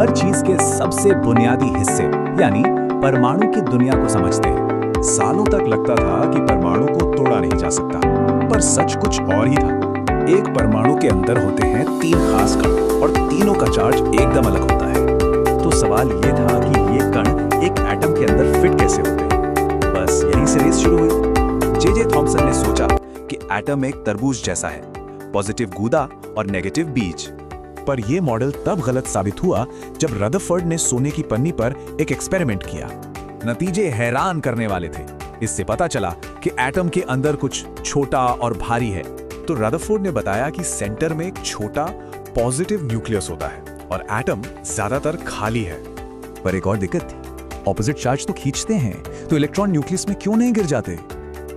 हर चीज के सबसे बुनियादी हिस्से यानी परमाणु की दुनिया को समझते हैं। सालों तक लगता था कि परमाणु को तोड़ा नहीं जा सकता, पर सच कुछ और ही था। एक परमाणु के अंदर होते हैं 3 खास कण और तीनों का चार्ज एकदम अलग होता है। तो सवाल ये था कि ये कण एक एटम के अंदर फिट कैसे होते हैं। बस यहीं से रेस शुरू हुई। जे थॉमसन ने सोचा कि एटम एक तरबूज जैसा है, पॉजिटिव गूदा और नेगेटिव बीज। पर यह मॉडल तब गलत साबित हुआ जब रदरफोर्ड ने सोने की पन्नी पर एक एक्सपेरिमेंट किया। नतीजे हैरान करने वाले थे। इससे पता चला कि एटम के अंदर कुछ छोटा और भारी है। तो रदरफोर्ड ने बताया कि सेंटर में एक छोटा पॉजिटिव न्यूक्लियस होता है और एटम ज्यादातर खाली है। पर एक और दिक्कत थी, ऑपोजिट चार्ज तो खींचते हैं, तो इलेक्ट्रॉन न्यूक्लियस में क्यों नहीं गिर जाते?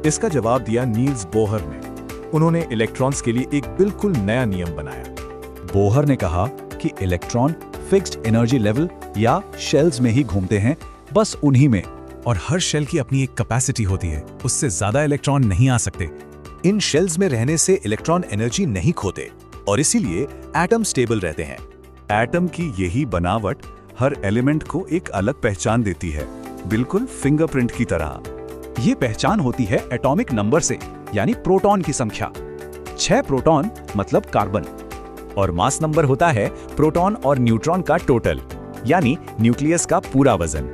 इसका जवाब दिया नील्स बोहर ने। उन्होंने इलेक्ट्रॉन्स के लिए एक बिल्कुल नया नियम बनाया। बोहर ने कहा कि इलेक्ट्रॉन फिक्स्ड एनर्जी लेवल या शेल्स में ही घूमते हैं, बस उन्हीं में, और हर शेल की अपनी एक कैपेसिटी होती है, उससे ज्यादा इलेक्ट्रॉन नहीं आ सकते। इन शेल्स में रहने से इलेक्ट्रॉन एनर्जी नहीं खोते और इसीलिए एटम स्टेबल रहते हैं। एटम की यही बनावट हर एलिमेंट को एक अलग पहचान देती है, बिल्कुल फिंगरप्रिंट की तरह। ये पहचान होती है एटॉमिक नंबर से, यानी प्रोटॉन की संख्या। 6 प्रोटॉन मतलब कार्बन, और मास नंबर होता है प्रोटॉन और न्यूट्रॉन का टोटल, यानी न्यूक्लियस का पूरा वजन।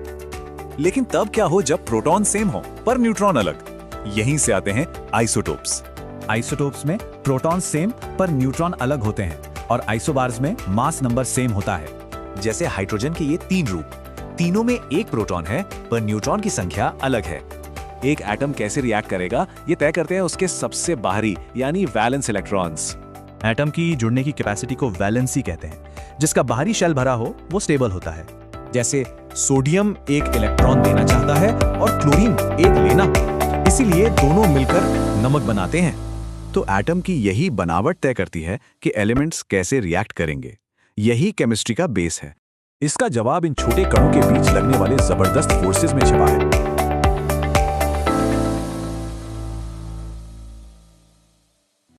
लेकिन तब क्या हो जब प्रोटॉन सेम हो पर न्यूट्रॉन अलग? यहीं से आते हैं आइसोटोप्स। आइसोटोप्स में प्रोटॉन सेम पर न्यूट्रॉन अलग होते हैं, और आइसोबार्स में मास नंबर सेम होता है। जैसे हाइड्रोजन के ये 3 रूप, तीनों में एक प्रोटॉन है पर न्यूट्रॉन की संख्या अलग है। एक एटम कैसे रिएक्ट करेगा ये तय करते हैं उसके सबसे बाहरी यानी वैलेंस इलेक्ट्रॉन्स। एटम की जुड़ने की कैपेसिटी को वैलेंसी कहते हैं। जिसका बाहरी शेल भरा हो वो स्टेबल होता है। जैसे सोडियम एक इलेक्ट्रॉन देना चाहता है और क्लोरीन एक लेना, इसीलिए दोनों मिलकर नमक बनाते हैं। तो एटम की यही बनावट तय करती है कि एलिमेंट्स कैसे रिएक्ट करेंगे। यही केमिस्ट्री का बेस है। इसका जवाब इन छोटे कणों के बीच लगने वाले जबरदस्त फोर्सेस में छिपा है।